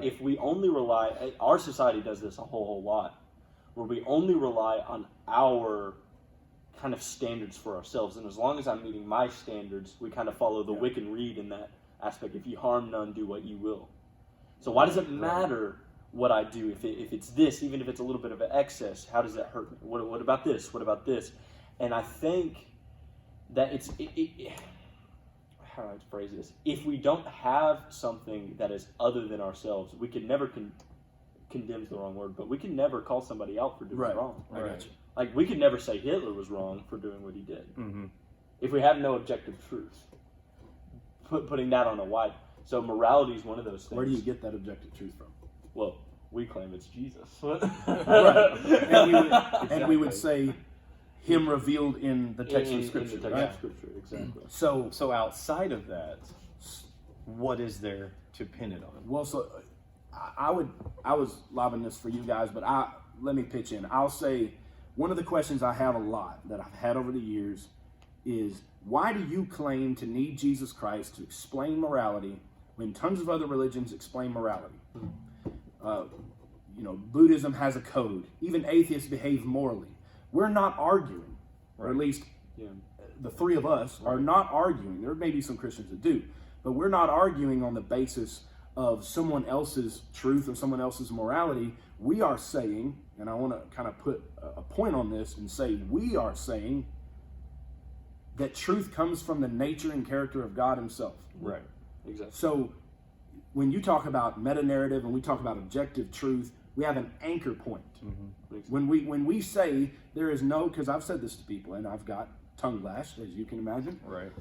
if we only rely, our society does this a whole lot, where we only rely on our kind of standards for ourselves, and as long as I'm meeting my standards, we kind of follow the Wick and Reed in that aspect. If you harm none, do what you will. So why does it matter what I do if it's this, even if it's a little bit of an excess? How does that hurt me? What about this? What about this? And I think that how do I phrase this? If we don't have something that is other than ourselves, we can never condemn's the wrong word, but we can never call somebody out for doing wrong. I got you. Like, we could never say Hitler was wrong for doing what he did. Mm-hmm. If we have no objective truth. Putting that on a wide... So morality is one of those things. Where do you get that objective truth from? Well, we claim it's Jesus. Right. And we would say him revealed in the text of Scripture. In the text of Scripture, exactly. So outside of that, what is there to pin it on? Well, so I was lobbing this for you guys, but let me pitch in. I'll say one of the questions I have a lot that I've had over the years is, why do you claim to need Jesus Christ to explain morality when tons of other religions explain morality? Buddhism has a code. Even atheists behave morally. We're not arguing, or at least the three of us are not arguing. There may be some Christians that do, but we're not arguing on the basis of someone else's truth or someone else's morality. We are saying, and I want to kind of put a point on this and say, we are saying that truth comes from the nature and character of God himself. Right, exactly. So when you talk about meta-narrative and we talk about objective truth, we have an anchor point. Mm-hmm. When we say there is no, because I've said this to people and I've got tongue lashed, as you can imagine, right?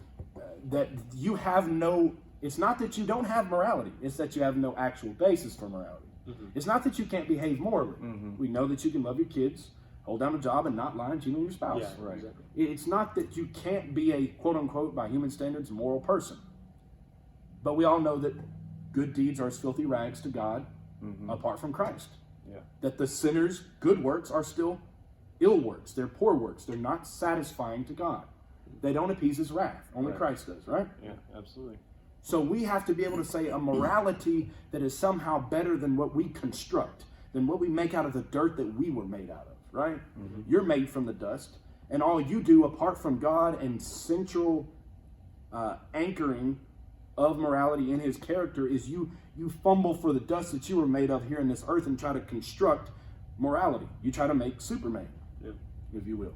That you have no, it's not that you don't have morality, it's that you have no actual basis for morality. Mm-hmm. It's not that you can't behave morally. Mm-hmm. We know that you can love your kids, hold down a job, and not lie and cheat on your spouse. Yeah, right. Exactly. It's not that you can't be a quote-unquote, by human standards, moral person. But we all know that good deeds are as filthy rags to God apart from Christ. Yeah. That the sinner's good works are still ill works. They're poor works. They're not satisfying to God. They don't appease his wrath. Only Christ does, right? Yeah, absolutely. So we have to be able to say a morality that is somehow better than what we construct, than what we make out of the dirt that we were made out of, right? Mm-hmm. You're made from the dust, and all you do apart from God and central anchoring of morality in his character is you fumble for the dust that you were made of here in this earth and try to construct morality. You try to make Superman, if you will.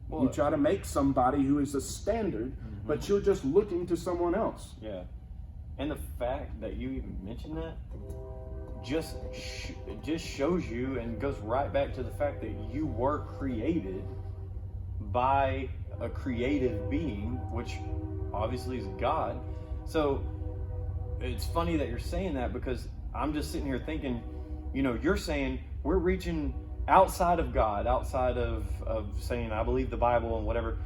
Well, you try to make somebody who is a standard, but you're just looking to someone else. Yeah. And the fact that you even mentioned that just shows you and goes right back to the fact that you were created by a creative being, which obviously is God. So it's funny that you're saying that, because I'm just sitting here thinking, you're saying we're reaching outside of God, outside of saying I believe the Bible and whatever.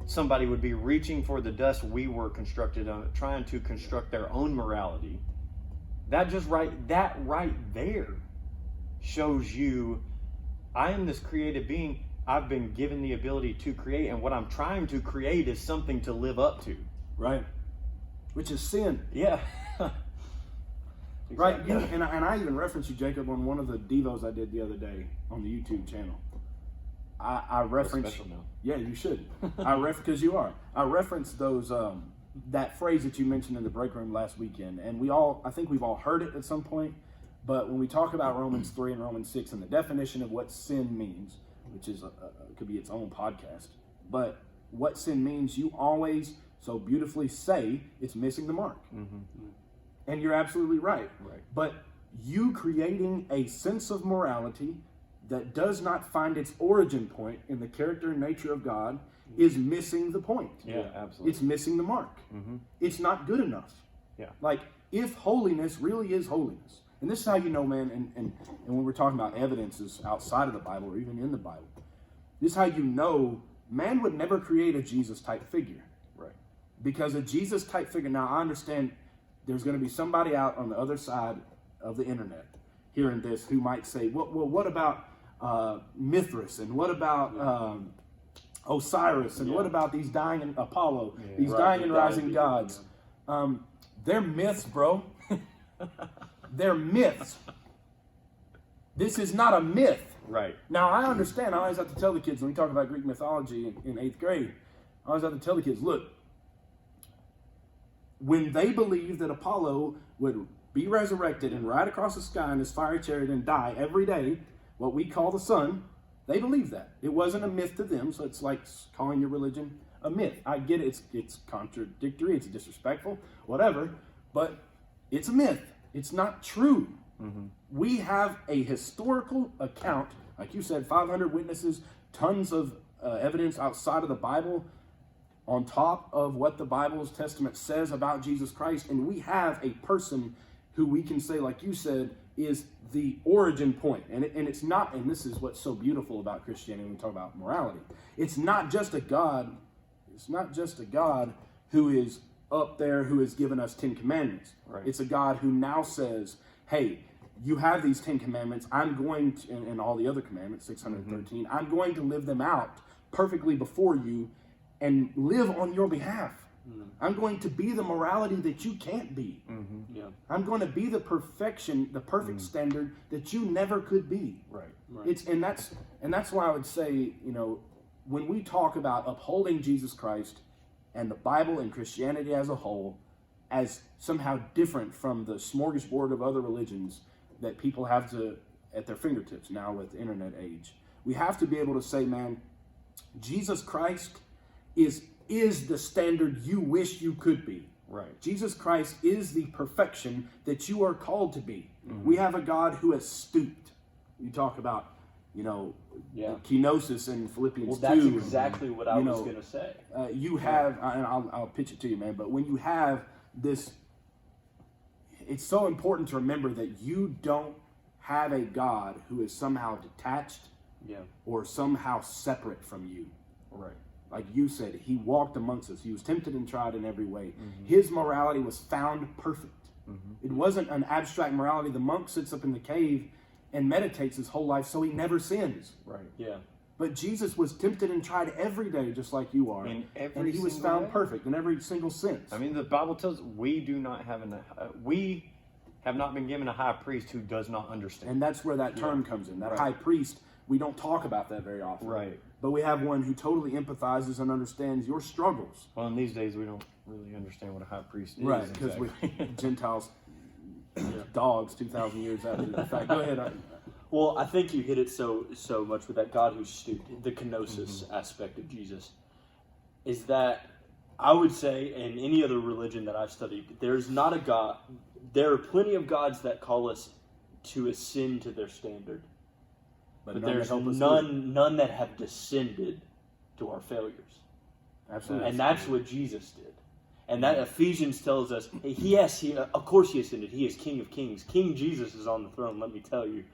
Somebody would be reaching for the dust we were constructed on, trying to construct their own morality. That right there shows you, I am this creative being. I've been given the ability to create, and what I'm trying to create is something to live up to. Right. Which is sin. Yeah. Right. And I even referenced you, Jacob, on one of the devos I did the other day on the YouTube channel. I referenced. Special now. Yeah, you should. Because you are. I referenced those that phrase that you mentioned in the break room last weekend, and I think we've all heard it at some point. But when we talk about Romans 3 and Romans 6 and the definition of what sin means, which is could be its own podcast, but what sin means, you always so beautifully say it's missing the mark. Mm-hmm. And you're absolutely right. But you creating a sense of morality that does not find its origin point in the character and nature of God is missing the point. Yeah, absolutely. It's missing the mark. Mm-hmm. It's not good enough. Yeah. Like, if holiness really is holiness, and this is how you know, man, and when we're talking about evidences outside of the Bible or even in the Bible, this is how you know man would never create a Jesus-type figure. Right. Because a Jesus-type figure, now I understand there's going to be somebody out on the other side of the internet hearing this who might say, well, what about Mithras, and what about Osiris, and what about these dying and Apollo, these dying and rising gods? They're myths, bro. They're myths. This is not a myth. Right. Now, I understand. I always have to tell the kids, when we talk about Greek mythology in 8th grade, I always have to tell the kids, look, when they believed that Apollo would be resurrected and ride across the sky in his fiery chariot and die every day, what we call the sun, they believed that. It wasn't a myth to them, so it's like calling your religion a myth. I get it. It's contradictory. It's disrespectful, whatever, but it's a myth. It's not true. Mm-hmm. We have a historical account, like you said, 500 witnesses, tons of evidence outside of the Bible, on top of what the Bible's Testament says about Jesus Christ, and we have a person who we can say, like you said, is the origin point. And it's not, and this is what's so beautiful about Christianity when we talk about morality. It's not just a God who is up there who has given us 10 commandments. Right. It's a God who now says, hey, you have these 10 commandments. I'm going to, and all the other commandments, 613, mm-hmm. I'm going to live them out perfectly before you and live on your behalf. Mm-hmm. I'm going to be the morality that you can't be. Mm-hmm. Yeah. I'm going to be the perfection, the perfect standard that you never could be. Right. And that's why I would say, when we talk about upholding Jesus Christ and the Bible and Christianity as a whole as somehow different from the smorgasbord of other religions that people have at their fingertips now with the internet age, we have to be able to say, man, Jesus Christ is the standard you wish you could be. Right. Jesus Christ is the perfection that you are called to be. Mm-hmm. We have a God who has stooped. You talk about, kenosis in Philippians 2. Well, that's exactly what I was going to say. You have, and I'll pitch it to you, man, but when you have this, it's so important to remember that you don't have a God who is somehow detached or somehow separate from you. Right. Like you said, he walked amongst us. He was tempted and tried in every way. Mm-hmm. His morality was found perfect. Mm-hmm. It wasn't an abstract morality. The monk sits up in the cave and meditates his whole life so he never sins. Right. Yeah. But Jesus was tempted and tried every day just like you are. And he was found perfect in every single sense. I mean, the Bible tells us we have not been given a high priest who does not understand. And that's where that term comes in. That high priest, we don't talk about that very often. Right. But we have one who totally empathizes and understands your struggles. Well, in these days, we don't really understand what a high priest is. Right, because we Gentiles, dogs 2,000 years after the fact. Go ahead. Well, I think you hit it so much with that God who stooped, the kenosis aspect of Jesus, is that I would say in any other religion that I've studied, there's not a God. There are plenty of gods that call us to ascend to their standard. But there's none that have descended to our failures. Absolutely. And that's what Jesus did. And that Ephesians tells us, of course he ascended. He is King of Kings. King Jesus is on the throne, let me tell you.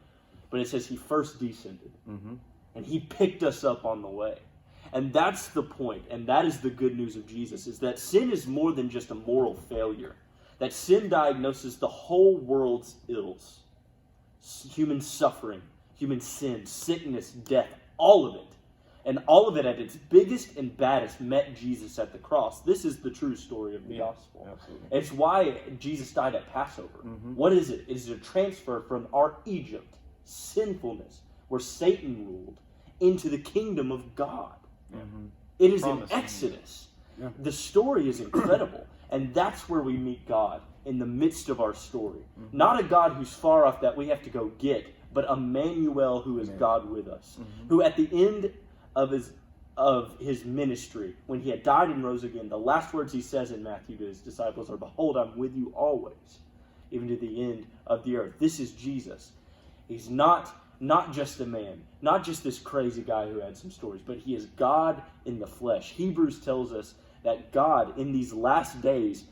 But it says he first descended. Mm-hmm. And he picked us up on the way. And that's the point. And that is the good news of Jesus, is that sin is more than just a moral failure. That sin diagnoses the whole world's ills. Human suffering, human sin, sickness, death, all of it. And all of it at its biggest and baddest met Jesus at the cross. This is the true story of the gospel. Absolutely. It's why Jesus died at Passover. Mm-hmm. What is it? It is a transfer from our Egypt, sinfulness, where Satan ruled, into the kingdom of God. Mm-hmm. It is an exodus. Yeah. The story is incredible. And that's where we meet God, in the midst of our story. Mm-hmm. Not a God who's far off that we have to go get, but Emmanuel, who is God with us, who at the end of his ministry, when he had died and rose again, the last words he says in Matthew to his disciples are, "Behold, I'm with you always, even to the end of the earth." This is Jesus. He's not just a man, not just this crazy guy who had some stories, but he is God in the flesh. Hebrews tells us that God, in these last days,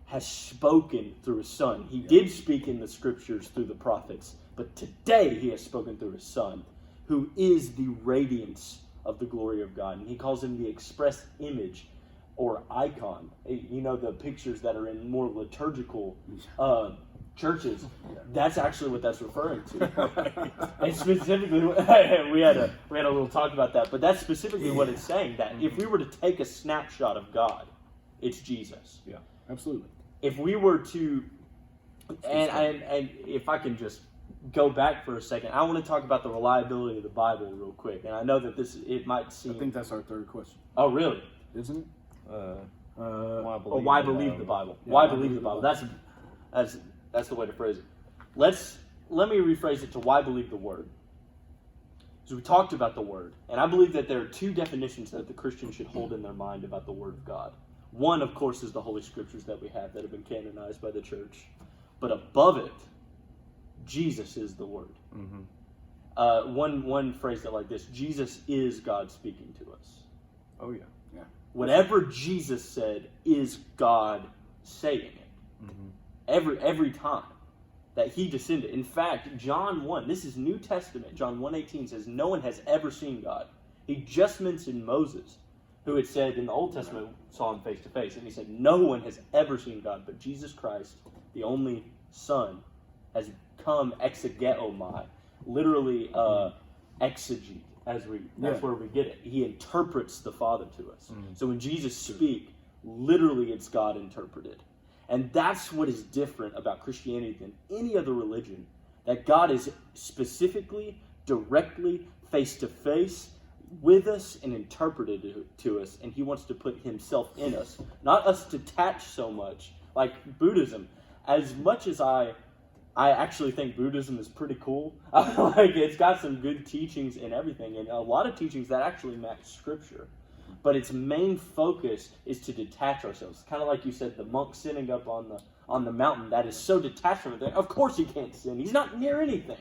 has spoken through his Son. He did speak in the Scriptures through the prophets, but today he has spoken through his Son, who is the radiance of the glory of God. And he calls him the express image or icon. You know, the pictures that are in more liturgical churches, that's actually what that's referring to. And specifically, we had a little talk about that, but that's specifically what it's saying, that if we were to take a snapshot of God, it's Jesus. Yeah, absolutely. If we were to And if I can just go back for a second, I want to talk about the reliability of the Bible real quick. And I know that it might seem. I think that's our third question. Oh, really? Isn't it? Why believe the Bible? Yeah, Why believe the Bible? That's the way to phrase it. Let me rephrase it to why believe the Word. So we talked about the Word, and I believe that there are two definitions that the Christian should hold in their mind about the Word of God. One, of course, is the Holy Scriptures that we have that have been canonized by the church. But above it, Jesus is the Word. Mm-hmm. One phrased it like this: Jesus is God speaking to us. Oh yeah. Whatever Jesus said is God saying it. Mm-hmm. Every time that he descended. In fact, John 1, this is New Testament, John 1:18 says, no one has ever seen God. He just mentioned Moses, who had said in the Old Testament, saw him face to face. And he said, no one has ever seen God, but Jesus Christ, the only Son, has come exegeomai, literally exegete. That's where we get it. He interprets the Father to us. Mm-hmm. So when Jesus speaks, literally it's God interpreted. And that's what is different about Christianity than any other religion. That God is specifically, directly, face to face with us and interpreted it to us. And he wants to put himself in us. Not us detached so much. Like Buddhism. As much as I actually think Buddhism is pretty cool. Like, it's got some good teachings and everything, and a lot of teachings that actually match Scripture. But its main focus is to detach ourselves. Kind of like you said, the monk sitting up on the mountain that is so detached from it. Of course he can't sin. He's not near anything.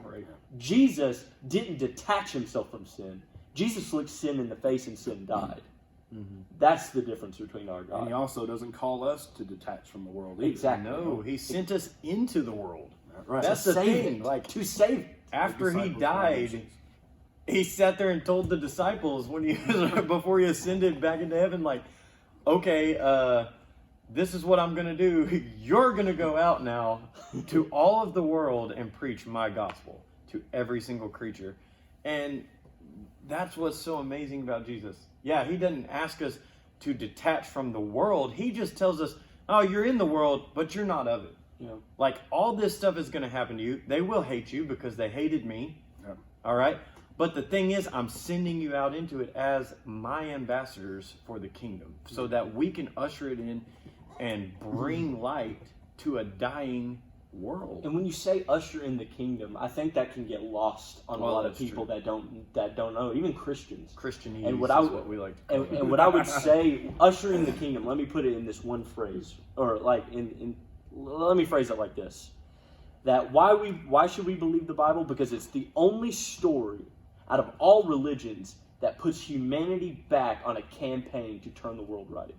Right. Jesus didn't detach himself from sin. Jesus looked sin in the face and sin died. Mm-hmm. That's the difference between our God. And he also doesn't call us to detach from the world either. Exactly. No, he sent us into the world. Right. That's to the save thing. it. Like, to save it. after he Disciples died, he sat there and told the disciples when he before he ascended back into heaven, like, okay, this is what I'm going to do. You're going to go out now to all of the world and preach my gospel to every single creature. And that's what's so amazing about Jesus. Yeah, he doesn't ask us to detach from the world. He just tells us, oh, you're in the world, but you're not of it. You know, Like, all this stuff is going to happen to you. They will hate you because they hated me. Yeah. All right? But the thing is, I'm sending you out into it as my ambassadors for the kingdom so that we can usher it in and bring light to a dying world. and when you say usher in the kingdom, I think that can get lost on a Well, lot of that's people true. that don't know, even Christians. Christianese And what is I what we like to call And what I would say, ushering the kingdom, let me put it in this one phrase, or like let me phrase it like this: that why should we believe the Bible? Because it's the only story out of all religions that puts humanity back on a campaign to turn the world right again.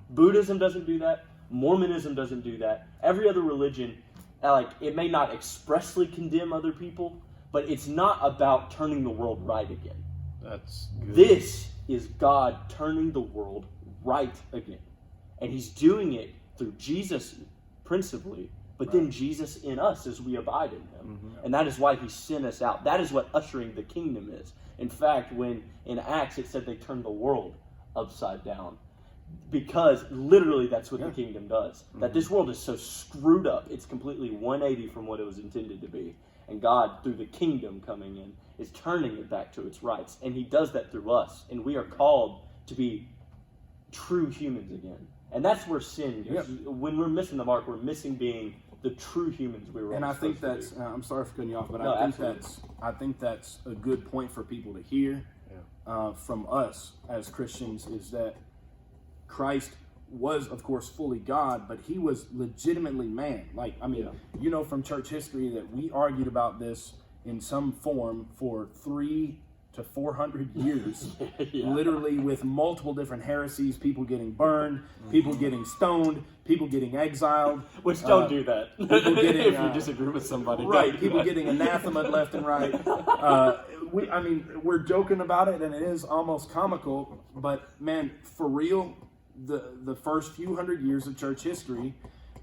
Buddhism doesn't do that. Mormonism doesn't do that. Every other religion, like, it may not expressly condemn other people, but it's not about turning the world right again. That's good. This is God turning the world right again. And he's doing it through Jesus principally, but then Jesus in us as we abide in him. Mm-hmm. And that is why he sent us out. That is what ushering the kingdom is. In fact, when in Acts it said they turned the world upside down, because literally that's what the kingdom does. Mm-hmm. That this world is so screwed up, it's completely 180 from what it was intended to be. And God, through the kingdom coming in, is turning it back to its rights. And he does that through us. And we are called to be true humans again. And that's where sin goes. When we're missing the mark, we're missing being the true humans we were. And I think supposed to that's. I'm sorry for cutting you off, but No, I think absolutely. I think that's a good point for people to hear from us as Christians, is that Christ was, of course, fully God, but he was legitimately man. Like, I mean, you know, from church history that we argued about this in some form for 300 to 400 years, literally, with multiple different heresies, people getting burned, people getting stoned, people getting exiled. Which don't do that. People getting, if you disagree with somebody. Right, don't do people that. getting anathema left and right. We're joking about it, and it is almost comical, but man, for real, the first few hundred years of church history,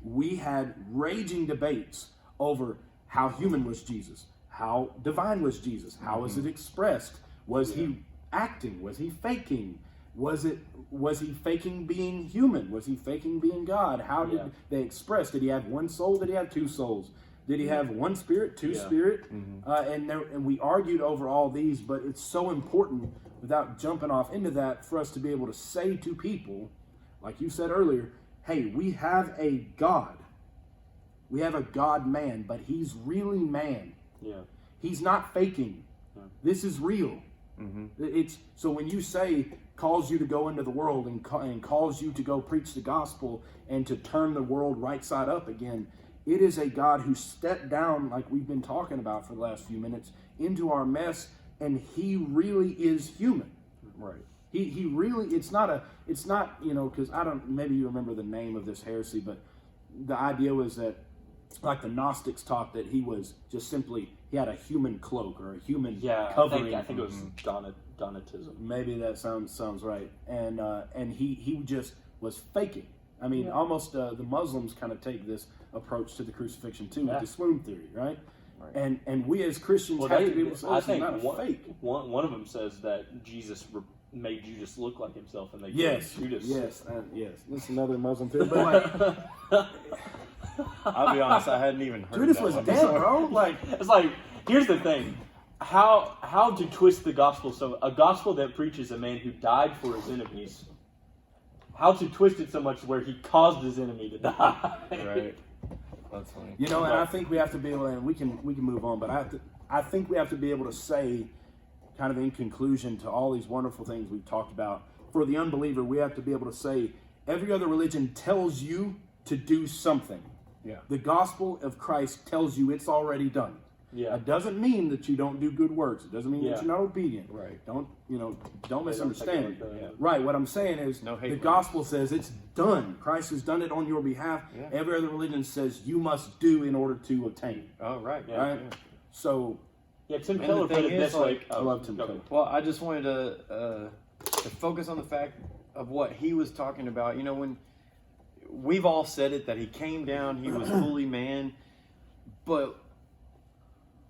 we had raging debates over how human was Jesus, how divine was Jesus, how was it expressed, was he acting, was he faking, Was he faking being human? Was he faking being God? How did they express? Did he have one soul? Did he have two souls? Did he have one spirit, two spirit? And we argued over all these, but it's so important, without jumping off into that, for us to be able to say to people, like you said earlier, hey, we have a God. We have a God-man, but he's really man. Yeah. He's not faking. Yeah. This is real. It's so when you say calls you to go into the world and calls you to go preach the gospel and to turn the world right side up again, it is a God who stepped down, like we've been talking about for the last few minutes, into our mess, and he really is human. Right. He really, it's not, because maybe you remember the name of this heresy, but the idea was that, like the Gnostics taught, that he was just simply, he had a human cloak or a human covering. I think it was Donatism. Maybe that sounds right. And he just was faking. I mean, almost the Muslims kind of take this approach to the crucifixion too, with the swoon theory, right? And we as Christians have to be able to say, I think not a fake. One of them says that Jesus made Judas look like himself, and they Judas. Yes. This is another Muslim theory, but like, I'll be honest, I hadn't even heard Judas that was one dead, before. bro. Like, it's like, here's the thing. How to twist the gospel, so a gospel that preaches a man who died for his enemies, how to twist it so much where he caused his enemy to die. Right. That's funny. And I think we have to be able to, and we can move on, but I think we have to be able to say, kind of in conclusion to all these wonderful things we've talked about, for the unbeliever, we have to be able to say, every other religion tells you to do something. Yeah. The gospel of Christ tells you it's already done. Yeah. It doesn't mean that you don't do good works. It doesn't mean that you're not obedient. Right. Don't misunderstand me. Right. What I'm saying is the gospel says it's done. Christ has done it on your behalf. Yeah. Every other religion says you must do in order to obtain. Oh, right. Yeah. Right. Yeah. So. Yeah, Tim Keller put it this way. I love Tim Keller. Well, I just wanted to focus on the fact of what he was talking about. When we've all said it, that he came down, he was fully man, but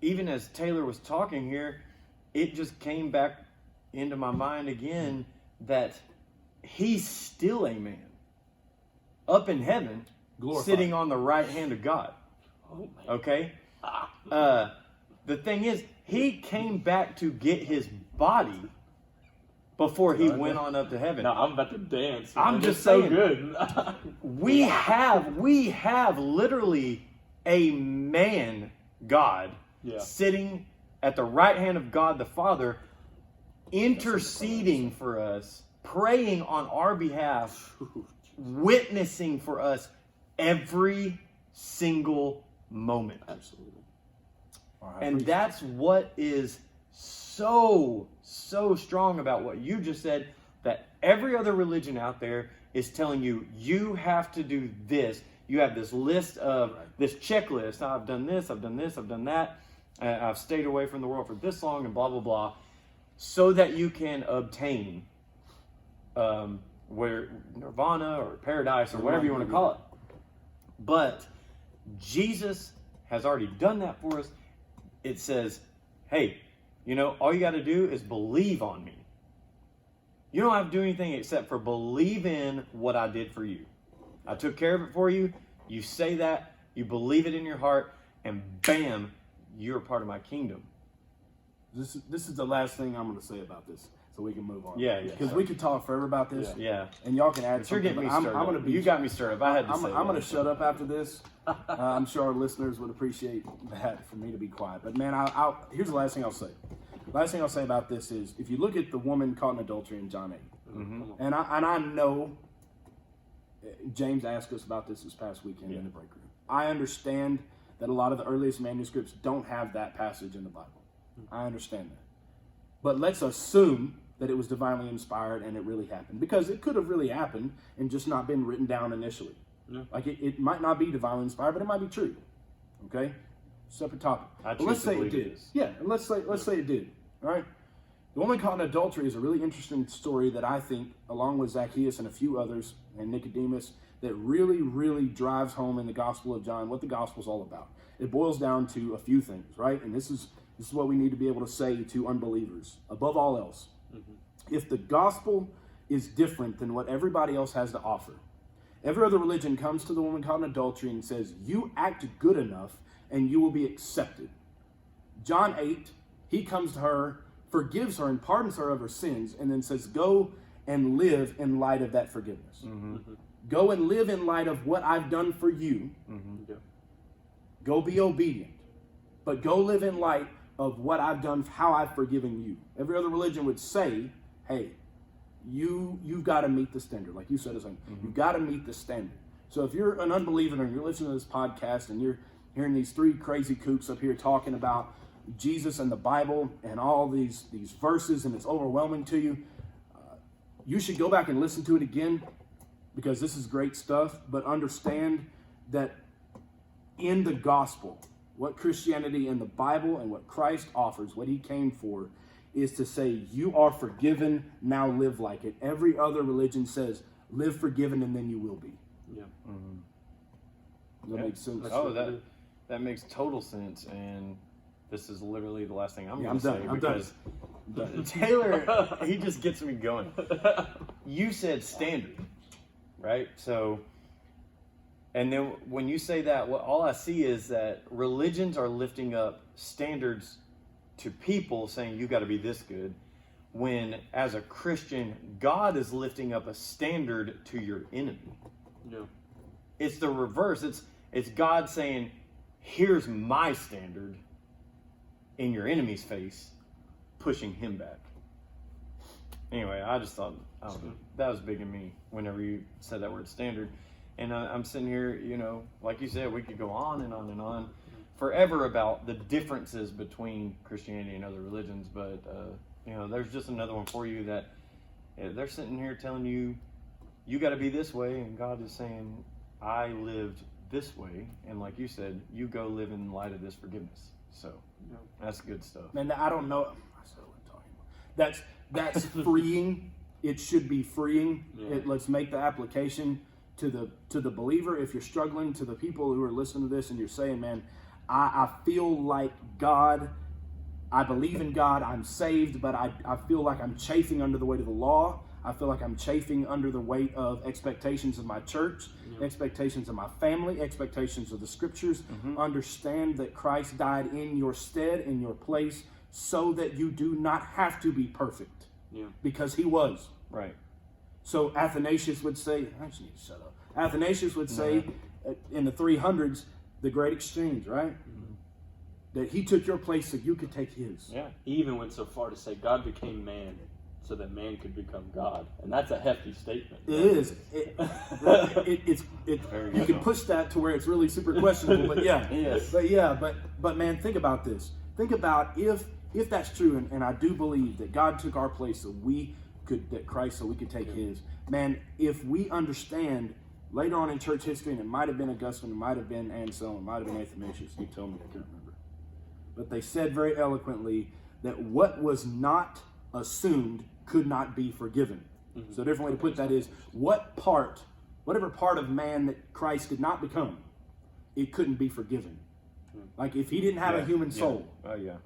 even as Taylor was talking here, it just came back into my mind again that he's still a man up in heaven, glorified, sitting on the right hand of God. Oh, man. Okay? The thing is, he came back to get his body before he went on up to heaven. No, I'm about to dance. Man. I'm just so saying, good. we have literally a man God sitting at the right hand of God the Father, interceding for us, praying on our behalf, witnessing for us every single moment. Absolutely. And that's what is so strong about what you just said, that every other religion out there is telling you, you have to do this. You have this list of, this checklist. I've done this, I've done this, I've done that. I've stayed away from the world for this long and blah, blah, blah. So that you can obtain where nirvana or paradise or whatever you want to call it. But Jesus has already done that for us. It says, hey, all you got to do is believe on me. You don't have to do anything except for believe in what I did for you. I took care of it for you. You say that, you believe it in your heart, and bam, you're a part of my kingdom. This is the last thing I'm going to say about this, so we can move on. Yeah. Because we could talk forever about this. Yeah. And y'all can add something. You're getting me stirred up. You got me stirred up. I had to say I'm going to shut up after this. I'm sure our listeners would appreciate that, for me to be quiet. But man, here's the last thing I'll say. The last thing I'll say about this is, if you look at the woman caught in adultery in John 8, and I know James asked us about this past weekend in the break room. I understand that a lot of the earliest manuscripts don't have that passage in the Bible. I understand that. But let's assume that it was divinely inspired and it really happened. Because it could have really happened and just not been written down initially. Yeah. Like it might not be divinely inspired, but it might be true. Okay? Separate topic. But let's say it did. Yeah, and let's say it did. All right? The woman caught in adultery is a really interesting story that I think, along with Zacchaeus and a few others, and Nicodemus, that really, really drives home in the Gospel of John what the Gospel's all about. It boils down to a few things, right? And this is what we need to be able to say to unbelievers, above all else. Mm-hmm. If the Gospel is different than what everybody else has to offer. Every other religion comes to the woman caught in adultery and says, you act good enough and you will be accepted. John 8, he comes to her, forgives her and pardons her of her sins, and then says, go and live in light of that forgiveness. Go and live in light of what I've done for you. Go be obedient. But go live in light of what I've done, how I've forgiven you. Every other religion would say, hey, you've got to meet the standard. Like you said, you've got to meet the standard. So if you're an unbeliever and you're listening to this podcast and you're hearing these three crazy kooks up here talking about Jesus and the Bible and all these verses, and it's overwhelming to you, you should go back and listen to it again, because this is great stuff. But understand that in the gospel, what Christianity and the Bible and what Christ offers, what he came for, is to say, you are forgiven, now live like it. Every other religion says, live forgiven and then you will be. Yeah. That makes sense. That makes total sense. And this is literally the last thing I'm I'm going to say. done. I'm done. Taylor, he just gets me going. You said standard, right? So, and then when you say that, all I see is that religions are lifting up standards to people, saying you got to be this good, when as a Christian, God is lifting up a standard to your enemy. Yeah. It's the reverse. It's God saying, here's my standard in your enemy's face, pushing him back. Anyway, I just thought that was big in me whenever you said that word standard. And I'm sitting here, like you said, we could go on and on and on forever about the differences between Christianity and other religions. But, there's just another one for you that they're sitting here telling you, you got to be this way. And God is saying, I lived this way. And like you said, you go live in light of this forgiveness. So that's good stuff. Man, I don't know. That's freeing. It should be freeing. Yeah. Let's make the application to the believer. If you're struggling, to the people who are listening to this and you're saying, man, I feel like God, I believe in God, I'm saved, but I feel like I'm chafing under the weight of the law. I feel like I'm chafing under the weight of expectations of my church, expectations of my family, expectations of the scriptures. Understand that Christ died in your stead, in your place, so that you do not have to be perfect. Yeah. Because he was. Right. So Athanasius would say, I just need to shut up. Athanasius would say in the 300s, the great exchange, right? That he took your place so you could take his. Yeah. He even went so far to say God became man so that man could become God. And that's a hefty statement. It is. You can push that to where it's really super questionable, but yeah. Yes. But man, think about this. Think about if that's true, and I do believe that God took our place so we could take his. Man, if we understand later on in church history, and it might have been Augustine, it might have been Anselm, it might have been Athanasius, you tell me, I can't remember. But they said very eloquently that what was not assumed could not be forgiven. So a different way to put that is, whatever part of man that Christ did not become, it couldn't be forgiven. Like if he didn't have a human soul,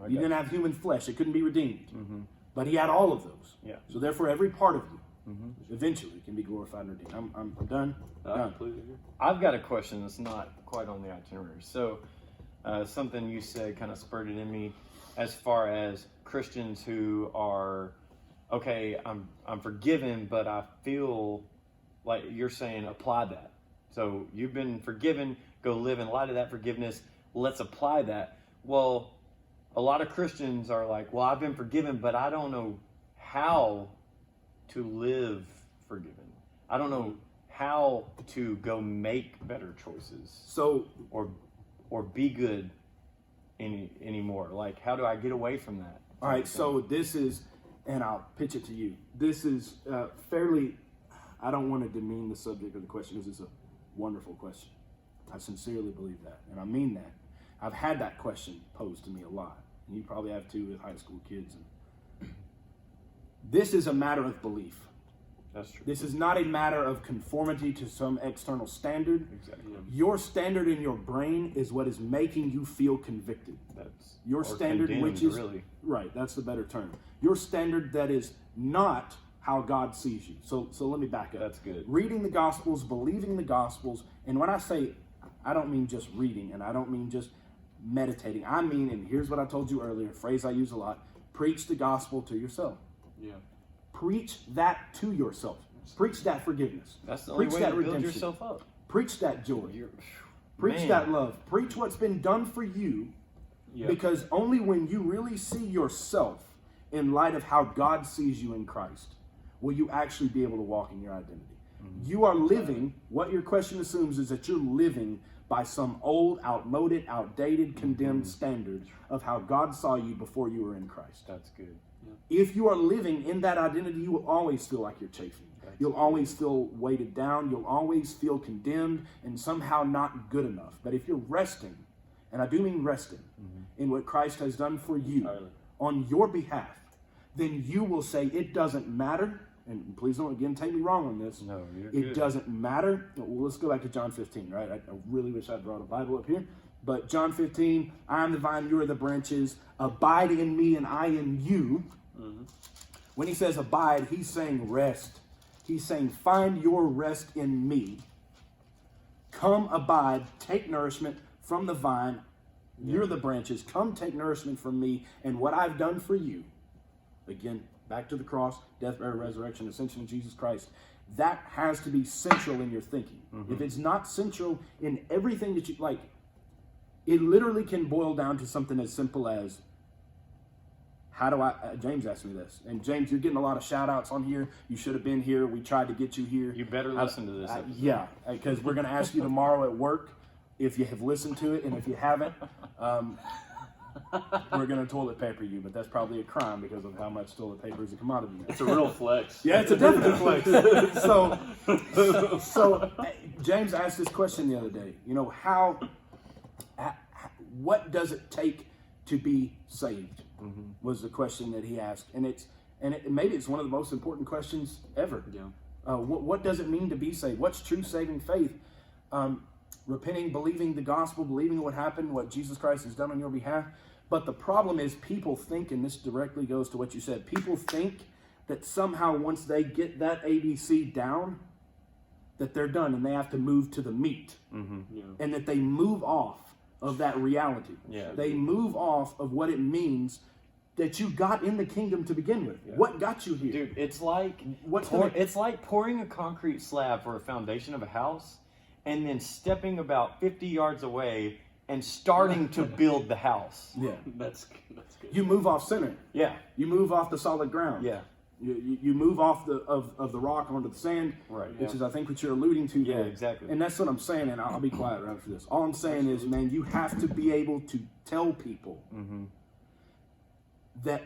he didn't have human flesh, it couldn't be redeemed. But he had all of those. Yeah. So therefore, every part of you eventually can be glorified and redeemed. I'm done. Done. I've got a question that's not quite on the itinerary. So something you said kind of spurred it in me, as far as Christians who are, okay, I'm forgiven, but I feel like you're saying apply that. So you've been forgiven, go live in light of that forgiveness. Let's apply that. Well, a lot of Christians are like, well, I've been forgiven, but I don't know how to live forgiven. I don't know how to go make better choices. So or be good anymore. Like, how do I get away from that? All right, so this is, and I'll pitch it to you. This is fairly, I don't want to demean the subject of the question because it's a wonderful question. I sincerely believe that, and I mean that. I've had that question posed to me a lot. And you probably have too with high school kids. This is a matter of belief. That's true. This is not a matter of conformity to some external standard. Exactly. Your standard in your brain is what is making you feel convicted. That's your standard, which is really right. That's the better term. Your standard that is not how God sees you. So let me back up. That's good. Reading the Gospels, believing the Gospels, and when I say, I don't mean just reading, and I don't mean just meditating. I mean, and here's what I told you earlier, a phrase I use a lot, preach the gospel to yourself. Yeah. Preach that to yourself. Preach that forgiveness. That's the only Preach way that to build redemption. yourself up. Preach that joy. You're, Preach man. that love. Preach what's been done for you. Yeah. Because only when you really see yourself in light of how God sees you in Christ will you actually be able to walk in your identity. You are living, what your question assumes is that you're living by some old, outmoded, outdated, condemned standard of how God saw you before you were in Christ. That's good. If you are living in that identity, you will always feel like you're chafing. You'll always feel weighted down. You'll always feel condemned and somehow not good enough. But if you're resting, and I do mean resting, in what Christ has done for you on your behalf, then you will say, it doesn't matter. And please don't, again, take me wrong on this. No, you're It good. doesn't matter. Well, let's go back to John 15, right? I really wish I brought a Bible up here. But John 15, I am the vine, you are the branches. Abide in me and I in you. When he says abide, he's saying rest. He's saying find your rest in me. Come abide, take nourishment from the vine. You're the branches. Come take nourishment from me and what I've done for you. Again, back to the cross, death, burial, resurrection, ascension of Jesus Christ. That has to be central in your thinking. If it's not central in everything that you like, it literally can boil down to something as simple as, how do I, James asked me this. And James, you're getting a lot of shout outs on here. You should have been here. We tried to get you here. You better listen to this episode. Yeah, because we're going to ask you tomorrow at work if you have listened to it. And if you haven't, we're going to toilet paper you. But that's probably a crime because of how much toilet paper is a commodity. It's a real flex. Yeah, it's a definite flex. So James asked this question the other day. You know, what does it take to be saved? Was the question that he asked, and maybe it's one of the most important questions ever. Yeah. What does it mean to be saved? What's true saving faith? Repenting, believing the gospel, believing what happened, what Jesus Christ has done on your behalf. But the problem is people think, and this directly goes to what you said, people think that somehow once they get that ABC down, that they're done and they have to move to the meat. And that they move off of that reality. Yeah. They move off of what it means that you got in the kingdom to begin with. What got you here? Dude, it's like it's like pouring a concrete slab for a foundation of a house and then stepping about 50 yards away and starting to build the house. Yeah. That's good. You move off center. Yeah. You move off the solid ground. Yeah. You move off of the rock onto the sand, Right. which is I think what you're alluding to Yeah, there. exactly. And that's what I'm saying, and I'll be quiet right after this. All I'm saying is, man, you have to be able to tell people that